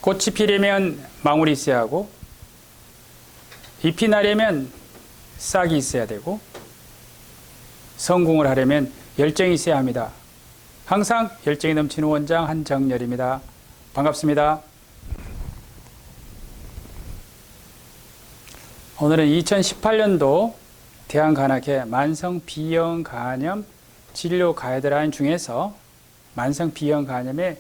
꽃이 피려면 망울이 있어야 하고, 잎이 나려면 싹이 있어야 되고, 성공을 하려면 열정이 있어야 합니다. 항상 열정이 넘치는 원장 한정열입니다. 반갑습니다. 오늘은 2018년도 대한간암회 만성비형간염 진료 가이드라인 중에서 만성비형간염의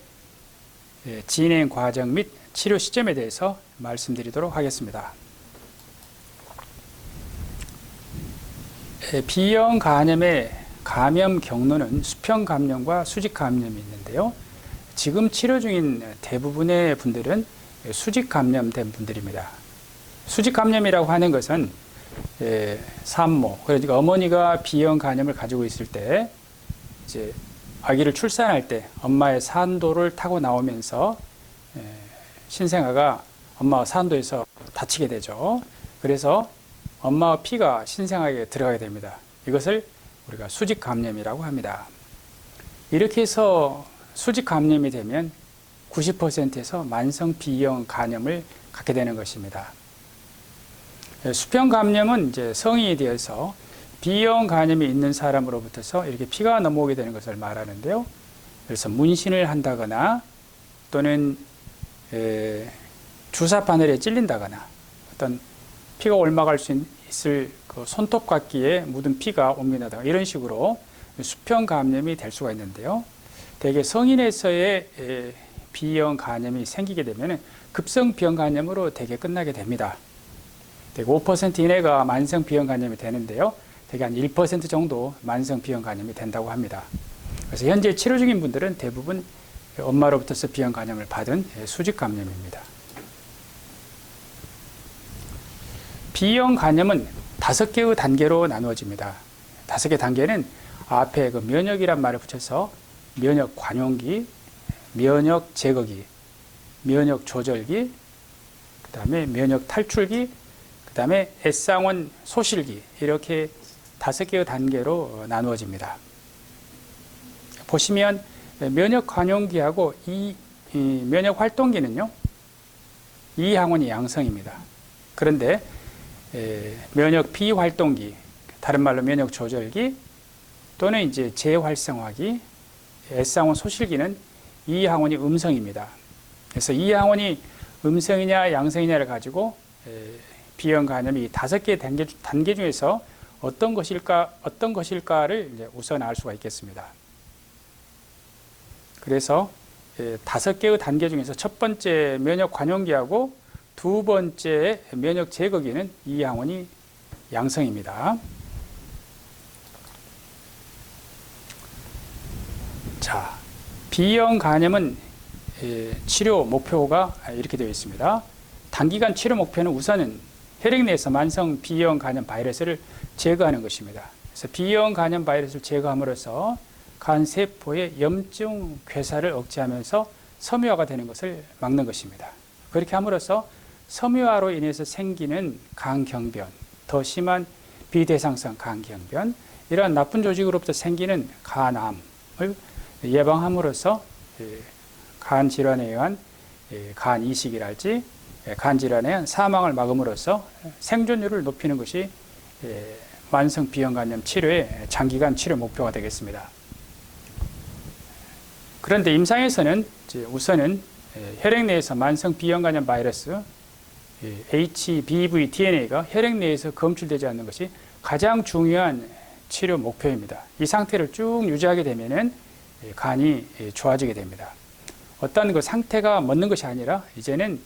진행 과정 및 치료 시점에 대해서 말씀드리도록 하겠습니다. 비형간염의 감염 경로는 수평감염과 수직감염이 있는데요. 지금 치료 중인 대부분의 분들은 수직감염된 분들입니다. 수직감염이라고 하는 것은 산모, 그러니까 어머니가 비형간염을 가지고 있을 때 이제 아기를 출산할 때 엄마의 산도를 타고 나오면서 신생아가 엄마가 산도에서 다치게 되죠. 그래서 엄마의 피가 신생아에게 들어가게 됩니다. 이것을 우리가 수직감염이라고 합니다. 이렇게 해서 수직감염이 되면 90%에서 만성비형간염을 갖게 되는 것입니다. 수평감염은 이제 성인이 되어서 비형간염이 있는 사람으로부터서 이렇게 피가 넘어오게 되는 것을 말하는데요. 그래서 문신을 한다거나 또는 주사바늘에 찔린다거나 어떤 피가 옮아갈 수 있을 그 손톱깎이에 묻은 피가 옮긴다거나 이런 식으로 수평감염이 될 수가 있는데요. 대개 성인에서의 비형간염이 생기게 되면 급성비형간염으로 대개 끝나게 됩니다. 대개 5% 이내가 만성비형간염이 되는데요. 대개 한 1% 정도 만성비형간염이 된다고 합니다. 그래서 현재 치료 중인 분들은 대부분 엄마로부터서 비형간염을 받은 수직감염입니다. 비형간염은 5개의 단계로 나누어집니다. 5개 단계는 앞에 그 면역이란 말을 붙여서 면역 관용기, 면역 제거기, 면역 조절기, 그 다음에 면역 탈출기, 그 다음에 S상원 소실기, 이렇게 5개의 단계로 나누어집니다. 보시면 면역 관용기하고 면역 활동기는요, 이 항원이 양성입니다. 그런데 면역 비활동기, 다른 말로 면역 조절기 또는 이제 재활성화기, S항원 소실기는 이 항원이 음성입니다. 그래서 이 항원이 음성이냐 양성이냐를 가지고 비형간염이 5개 단계 중에서 어떤 것일까를 이제 우선 알 수가 있겠습니다. 그래서 5개의 단계 중에서 첫 번째 면역 관용기하고 두 번째 면역 제거기는 이 항원이 양성입니다. 자, 비형간염은 치료 목표가 이렇게 되어 있습니다. 단기간 치료 목표는 우선은 혈액 내에서 만성 비형간염 바이러스를 제거하는 것입니다. 그래서 비형간염 바이러스를 제거함으로써 간 세포의 염증 괴사를 억제하면서 섬유화가 되는 것을 막는 것입니다. 그렇게 함으로써 섬유화로 인해서 생기는 간경변, 더 심한 비대상성 간경변, 이러한 나쁜 조직으로부터 생기는 간암을 예방함으로써 간 질환에 의한 간 이식이랄지 간 질환에 의한 사망을 막음으로써 생존율을 높이는 것이 만성 비형간염 치료의 장기간 치료 목표가 되겠습니다. 그런데 임상에서는 우선은 혈액 내에서 만성 비형간염 바이러스 HBV DNA가 혈액 내에서 검출되지 않는 것이 가장 중요한 치료 목표입니다. 이 상태를 쭉 유지하게 되면은 간이 좋아지게 됩니다. 어떤 그 상태가 멎는 것이 아니라 이제는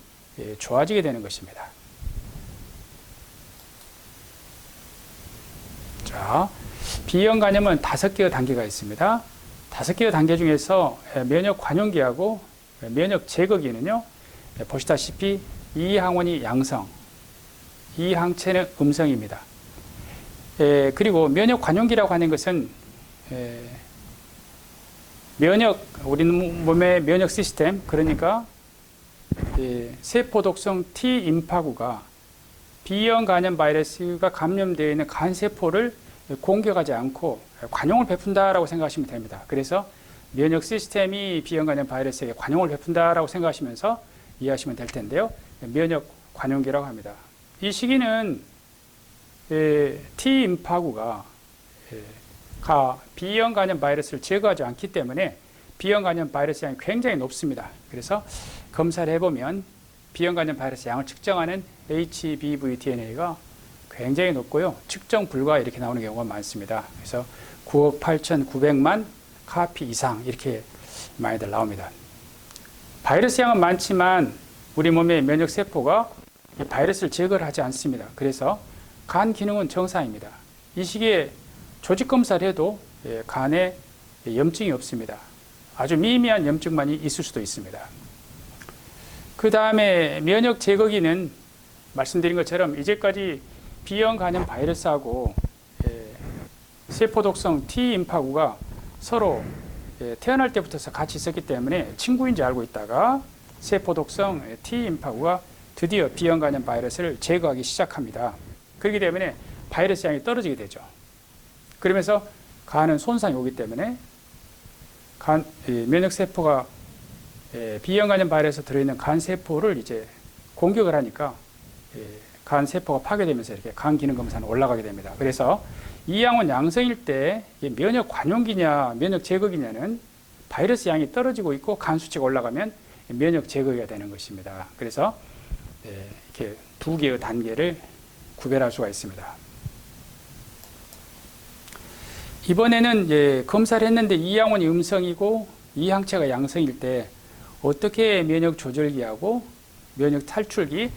좋아지게 되는 것입니다. 자, 비형간염은 5개의 단계가 있습니다. 5개의 단계 중에서 면역 관용기하고 면역 제거기는요, 보시다시피 이 항원이 양성, 이 항체는 음성입니다. 그리고 면역 관용기라고 하는 것은 우리 몸의 면역 시스템, 그러니까 세포 독성 T 임파구가 B형 간염 바이러스가 감염되어 있는 간세포를 공격하지 않고 관용을 베푼다라고 생각하시면 됩니다. 그래서 면역 시스템이 B형 간염 바이러스에게 관용을 베푼다라고 생각하시면서 이해하시면 될 텐데요. 면역 관용기라고 합니다. 이 시기는 T 임파구가 B형 간염 바이러스를 제거하지 않기 때문에 B형 간염 바이러스 양이 굉장히 높습니다. 그래서 검사를 해보면 B형 간염 바이러스 양을 측정하는 HBV DNA가 굉장히 높고요. 측정 불가 이렇게 나오는 경우가 많습니다. 그래서 9억 8,900만 카피 이상 이렇게 많이들 나옵니다. 바이러스 양은 많지만 우리 몸의 면역세포가 이 바이러스를 제거를 하지 않습니다. 그래서 간 기능은 정상입니다. 이 시기에 조직 검사를 해도 간에 염증이 없습니다. 아주 미미한 염증만이 있을 수도 있습니다. 그 다음에 면역 제거기는 말씀드린 것처럼 이제까지 B형 간염 바이러스하고 세포 독성 T 임파구가 서로 태어날 때부터 같이 있었기 때문에 친구인지 알고 있다가 세포 독성 T 임파구가 드디어 B형 간염 바이러스를 제거하기 시작합니다. 그렇기 때문에 바이러스 양이 떨어지게 되죠. 그러면서 간은 손상이 오기 때문에 면역세포가 B형 간염 바이러스 들어있는 간세포를 이제 공격을 하니까 간세포가 파괴되면서 이렇게 간 기능 검사는 올라가게 됩니다. 그래서 이 양은 양성일 때 면역 관용기냐 면역 제거기냐는 바이러스 양이 떨어지고 있고 간 수치가 올라가면 면역 제거기가 되는 것입니다. 그래서 이렇게 두 개의 단계를 구별할 수가 있습니다. 이번에는 검사를 했는데 이 양원이 음성이고 이 항체가 양성일 때 어떻게 면역 조절기하고 면역 탈출기,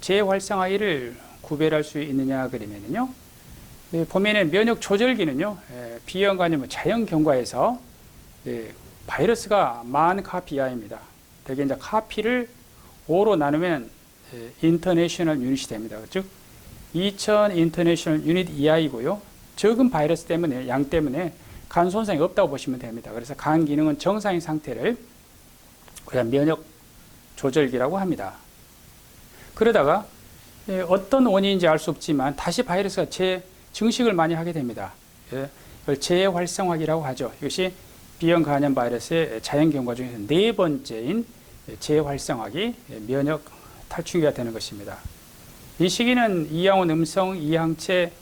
재활성화기를 구별할 수 있느냐 그러면요. 보면은 면역 조절기는요, B형 간염은 자연 경과에서 바이러스가 10,000 카피 이하입니다. 대개 이제 카피를 5로 나누면 인터내셔널 유닛이 됩니다. 즉 2000 인터내셔널 유닛 이하이고요. 적은 바이러스 때문에 양 때문에 간 손상이 없다고 보시면 됩니다. 그래서 간 기능은 정상인 상태를 그냥 면역 조절기라고 합니다. 그러다가 어떤 원인인지 알 수 없지만 다시 바이러스가 증식을 많이 하게 됩니다. 이걸 재활성화기라고 하죠. 이것이 B형 간염 바이러스의 자연 경과 중에서 네 번째인 재활성화기, 면역 탈출기가 되는 것입니다. 이 시기는 이양원 음성, 이항체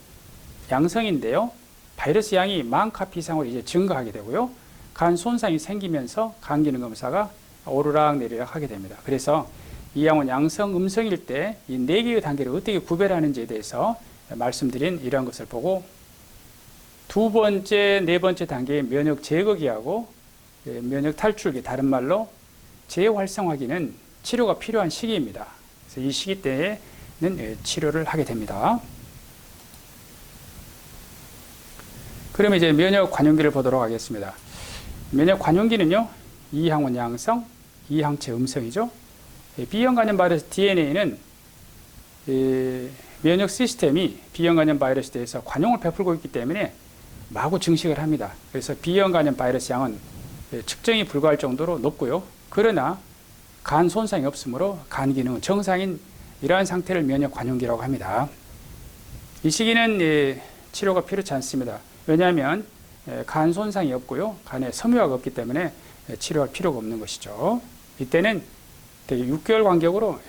양성인데요. 바이러스 양이 10,000 카피 이상으로 이제 증가하게 되고요. 간 손상이 생기면서 간 기능 검사가 오르락 내리락 하게 됩니다. 그래서 이양원 양성, 음성일 때 이 네 개의 단계를 어떻게 구별하는지에 대해서 말씀드린 이러한 것을 보고 두 번째, 네 번째 단계의 면역 제거기하고 면역 탈출기, 다른 말로 재활성화기는 치료가 필요한 시기입니다. 그래서 이 시기 때에는 치료를 하게 됩니다. 그러면 이제 면역 관용기를 보도록 하겠습니다. 면역 관용기는요, 이항원 양성, 이항체 음성이죠. B형 간염 바이러스 DNA는 면역 시스템이 B형 간염 바이러스에 대해서 관용을 베풀고 있기 때문에 마구 증식을 합니다. 그래서 B형 간염 바이러스 양은 측정이 불가할 정도로 높고요. 그러나 간 손상이 없으므로 간 기능은 정상인 이러한 상태를 면역 관용기라고 합니다. 이 시기는 치료가 필요치 않습니다. 왜냐하면 간 손상이 없고요. 간에 섬유화가 없기 때문에 치료할 필요가 없는 것이죠. 이때는 되게 6개월 간격으로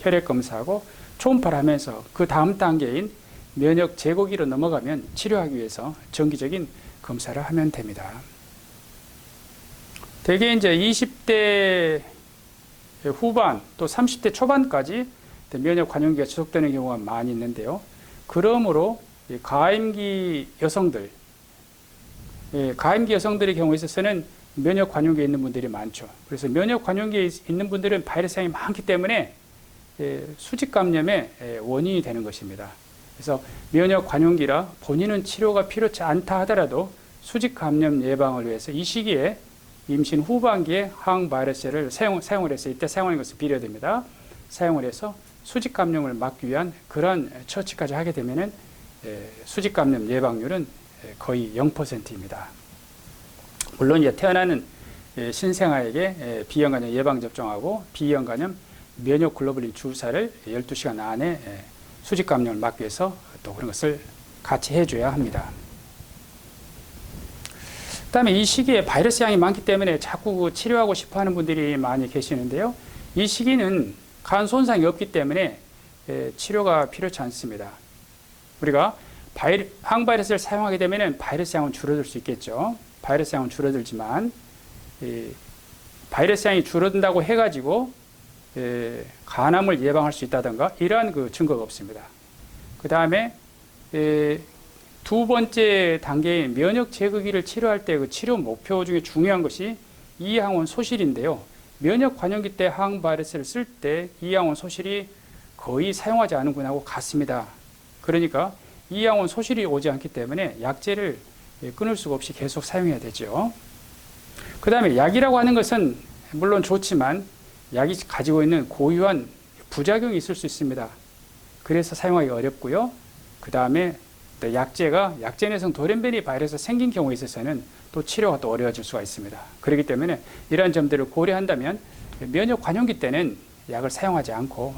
혈액 검사하고 초음파를 하면서 그 다음 단계인 면역 제거기로 넘어가면 치료하기 위해서 정기적인 검사를 하면 됩니다. 대개 이제 20대 후반 또 30대 초반까지 면역 관용기가 지속되는 경우가 많이 있는데요. 그러므로 가임기 여성들, 가임기 여성들의 경우에 있어서는 면역 관용기에 있는 분들이 많죠. 그래서 면역 관용기에 있는 분들은 바이러스 양이 많기 때문에 수직 감염의 원인이 되는 것입니다. 그래서 면역 관용기라 본인은 치료가 필요치 않다 하더라도 수직 감염 예방을 위해서 이 시기에 임신 후반기에 항바이러스를 사용을 해서 이때 사용하는 것은 비례됩니다. 사용을 해서 수직 감염을 막기 위한 그런 처치까지 하게 되면은 수직 감염 예방률은 거의 0%입니다. 물론 이제 태어나는 신생아에게 B형 간염 예방 접종하고 B형 간염 면역 글로불린 주사를 12시간 안에 수직 감염을 막기 위해서 또 그런 것을 같이 해줘야 합니다. 그다음에 이 시기에 바이러스 양이 많기 때문에 자꾸 치료하고 싶어 하는 분들이 많이 계시는데요. 이 시기는 간 손상이 없기 때문에 치료가 필요치 않습니다. 우리가 항바이러스를 사용하게 되면 바이러스 양은 줄어들 수 있겠죠. 바이러스 양은 줄어들지만 바이러스 양이 줄어든다고 해가지고 간암을 예방할 수 있다든가 이러한 그 증거가 없습니다. 그 다음에 두 번째 단계인 면역 제거기를 치료할 때 그 치료 목표 중에 중요한 것이 이항원 소실인데요. 면역 관용기 때 항바이러스를 쓸 때 이항원 소실이 거의 사용하지 않은 군하고 같습니다. 그러니까 이항원 소실이 오지 않기 때문에 약제를 끊을 수가 없이 계속 사용해야 되죠. 그 다음에 약이라고 하는 것은 물론 좋지만 약이 가지고 있는 고유한 부작용이 있을 수 있습니다. 그래서 사용하기 어렵고요. 그 다음에 약제 내성 돌연변이 바이러스 생긴 경우에 있어서는 또 치료가 또 어려워질 수가 있습니다. 그렇기 때문에 이러한 점들을 고려한다면 면역 관용기 때는 약을 사용하지 않고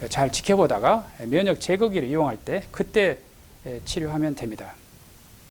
잘 지켜보다가 면역 제거기를 이용할 때 그때 치료하면 됩니다.